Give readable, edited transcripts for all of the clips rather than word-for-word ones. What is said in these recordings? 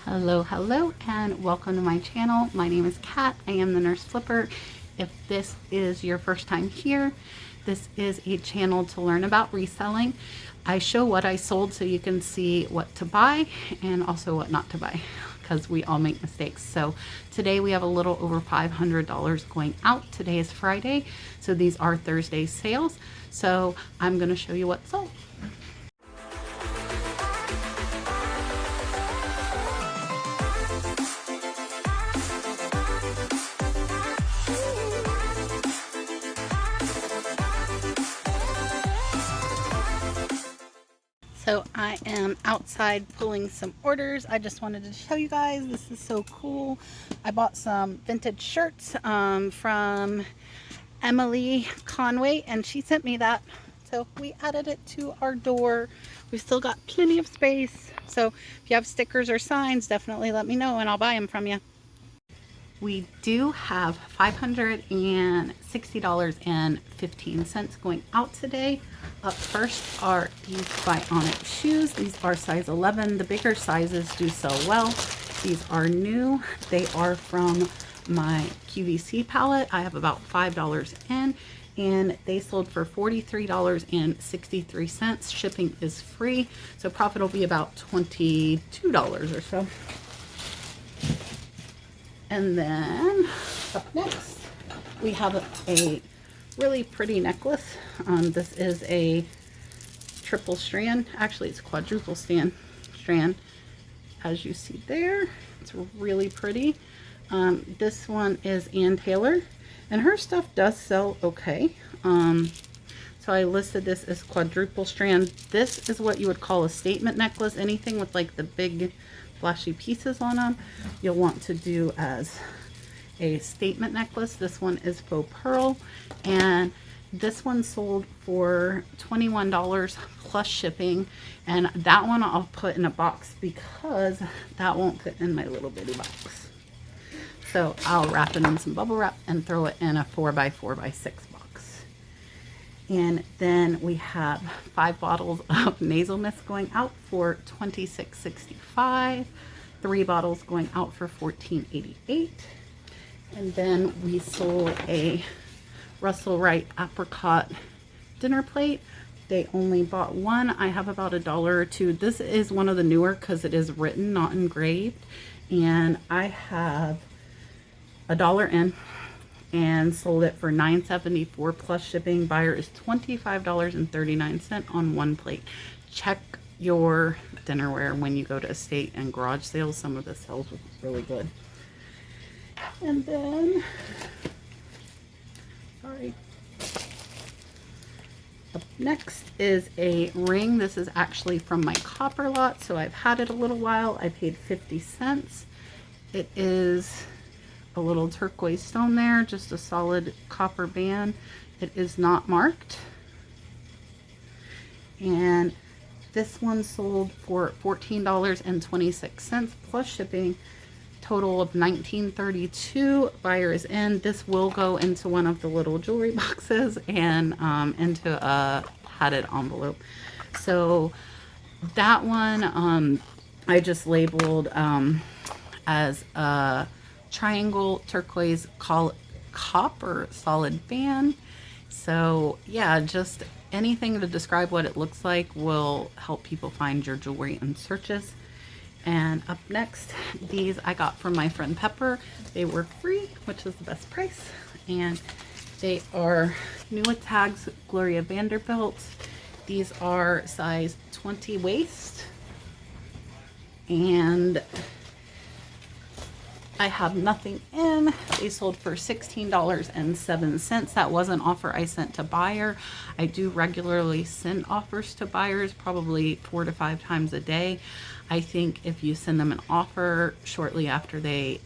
Hello, and welcome to my channel. My name is Kat. I am the Nurse Flipper. If this is your first time here, this is a channel to learn about reselling. I show what I sold so you can see what to buy and also what not to buy, because we all make mistakes. So today we have a little over $500 going out. Today is Friday, so these are Thursday sales. So I'm going to show you what sold. So I am outside pulling some orders. I just wanted to show you guys, this is so cool. I bought some vintage shirts from Emily Conway, and she sent me that. So we added it to our door. We've still got plenty of space. So if you have stickers or signs, definitely let me know and I'll buy them from you. We do have $560.15 going out today. Up first are these Bionic shoes. These are size 11. The bigger sizes do sell well. These are new. They are from my QVC palette. I have about $5 in, and they sold for $43.63. Shipping is free, so profit will be about $22 or so. And then up next, we have a really pretty necklace. This is a triple strand. Actually, it's quadruple strand. As you see there, it's really pretty. This one is Ann Taylor, and her stuff does sell okay. So I listed this as quadruple strand. This is what you would call a statement necklace. Anything with like the big flashy pieces on them, you'll want to do as a statement necklace. This one is faux pearl, and this one sold for $21 plus shipping, and that one I'll put in a box because that won't fit in my little bitty box. So I'll wrap it in some bubble wrap and throw it in a 4x4x6 box. And then we have 5 bottles of nasal mist going out for $26.65. 3 bottles going out for $14.88. And then we sold a Russell Wright apricot dinner plate. They only bought one. I have about $1 or $2. This is one of the newer because it is written, not engraved. And I have $1 in and sold it for $9.74 plus shipping. Buyer is $25.39 on one plate. Check your dinnerware when you go to estate and garage sales. Some of the sales are really good. And then, sorry. Up next is a ring. This is actually from my copper lot, so I've had it a little while. I paid 50 cents. It is a little turquoise stone there, just a solid copper band. It is not marked. And this one sold for $14.26 plus shipping. Total of $19.32. Buyer is in. This will go into one of the little jewelry boxes and into a padded envelope. So that one I just labeled as a triangle turquoise copper solid band. So yeah, just anything to describe what it looks like will help people find your jewelry in searches. And up next, these I got from my friend Pepper. They were free, which is the best price. And they are new with tags, Gloria Vanderbilt. These are size 20 waist. And I have nothing in. They sold for $16.07. That was an offer I sent to buyer. I do regularly send offers to buyers, probably 4 to 5 times a day. I think if you send them an offer shortly after they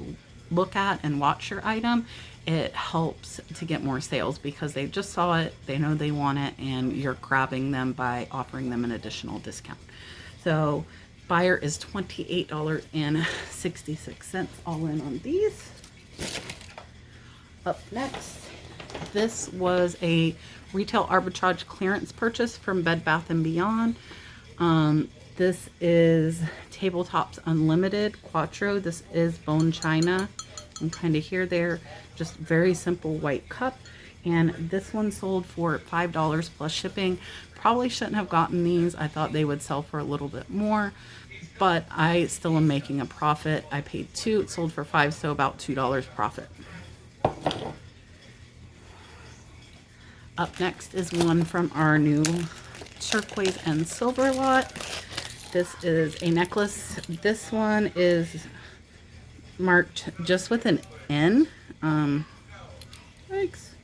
look at and watch your item, it helps to get more sales because they just saw it, they know they want it, and you're grabbing them by offering them an additional discount. So buyer is $28.66 all in on these. Up next, this was a retail arbitrage clearance purchase from Bed Bath & Beyond. This is Tabletops Unlimited Quattro. This is bone china. And kind of here, there, just very simple white cup. And this one sold for $5 plus shipping. Probably shouldn't have gotten these. I thought they would sell for a little bit more, but I still am making a profit. I paid $2, it sold for $5, so about $2 profit. Up next is one from our new turquoise and silver lot. This is a necklace. This one is marked just with an N. Thanks.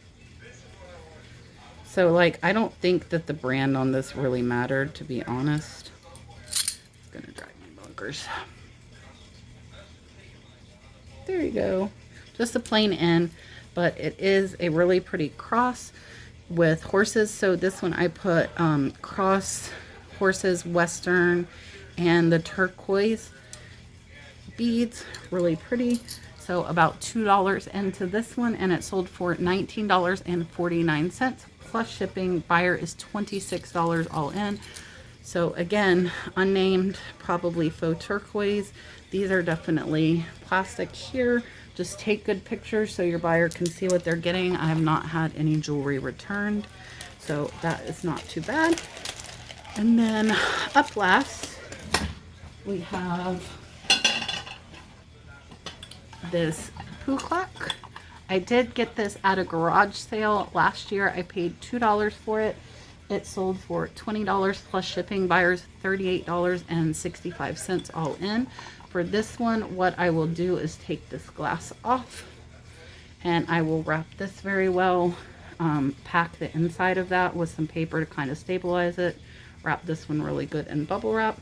So like, I don't think that the brand on this really mattered, to be honest. It's gonna drive me bonkers. There you go. Just a plain N, but it is a really pretty cross with horses. So this one I put cross, horses, western, and the turquoise beads. Really pretty. So about $2 into this one, and it sold for $19.49 plus shipping. Buyer is $26 all in. So again, unnamed, probably faux turquoise. These are definitely plastic here. Just take good pictures so your buyer can see what they're getting. I have not had any jewelry returned, so that is not too bad. And then up last, we have this poo clock. I did get this at a garage sale last year. I paid $2 for it. It sold for $20 plus shipping. Buyers $38.65 all in. For this one, what I will do is take this glass off, and I will wrap this very well, pack the inside of that with some paper to kind of stabilize it, wrap this one really good in bubble wrap,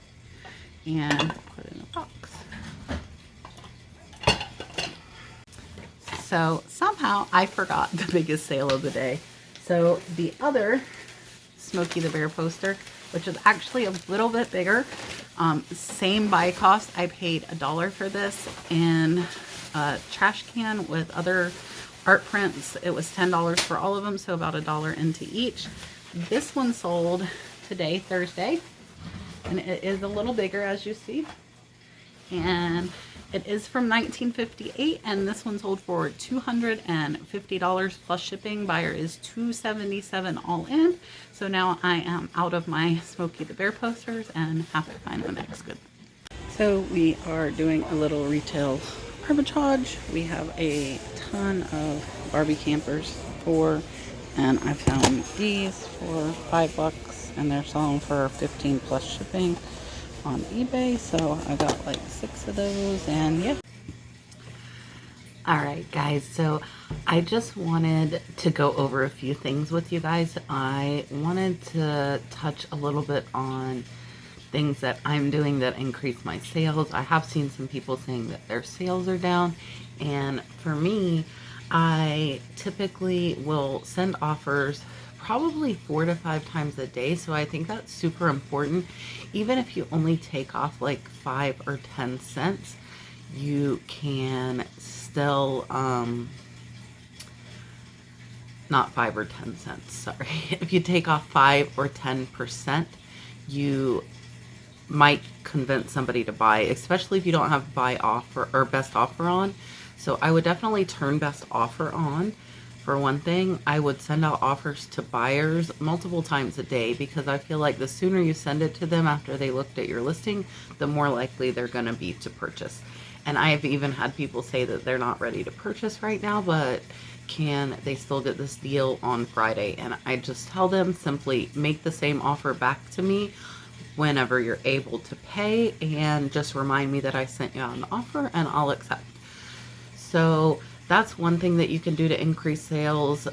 and put it in a box. So somehow I forgot the biggest sale of the day. So the other Smokey the Bear poster, which is actually a little bit bigger, same buy cost. I paid $1 for this, and a trash can with other art prints. It was $10 for all of them, so about $1 into each. This one sold today, Thursday, and it is a little bigger, as you see. And it is from 1958, and this one sold for $250 plus shipping. Buyer is $277 all in. So now I am out of my Smokey the Bear posters and have to find the next good. So we are doing a little retail arbitrage. We have a ton of Barbie campers and I found these for $5, and they're selling for 15 plus shipping on eBay. So I got like 6 of those, and yeah. Alright guys, so I just wanted to go over a few things with you guys. I wanted to touch a little bit on things that I'm doing that increase my sales. I have seen some people saying that their sales are down, and for me, I typically will send offers probably 4 to 5 times a day. So I think that's super important. Even if you only take off like 5 or 10 cents, you can still, not 5 or 10 cents, sorry. If you take off 5 or 10%, you might convince somebody to buy, especially if you don't have buy offer or best offer on. So I would definitely turn best offer on. For one thing, I would send out offers to buyers multiple times a day, because I feel like the sooner you send it to them after they looked at your listing, the more likely they're going to be to purchase. And I have even had people say that they're not ready to purchase right now, but can they still get this deal on Friday? And I just tell them simply make the same offer back to me whenever you're able to pay, and just remind me that I sent you out an offer and I'll accept. So that's one thing that you can do to increase sales.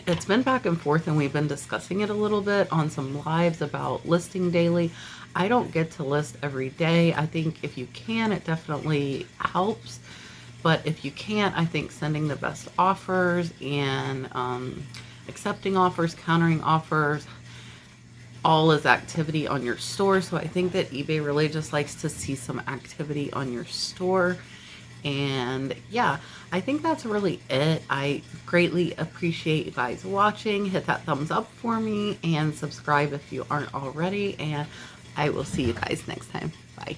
It's been back and forth, and we've been discussing it a little bit on some lives about listing daily. I don't get to list every day. I think if you can, it definitely helps. But if you can't, I think sending the best offers and accepting offers, countering offers, all is activity on your store. So I think that eBay really just likes to see some activity on your store. And yeah, I think that's really it. I greatly appreciate you guys watching. Hit that thumbs up for me and subscribe if you aren't already. And I will see you guys next time. Bye.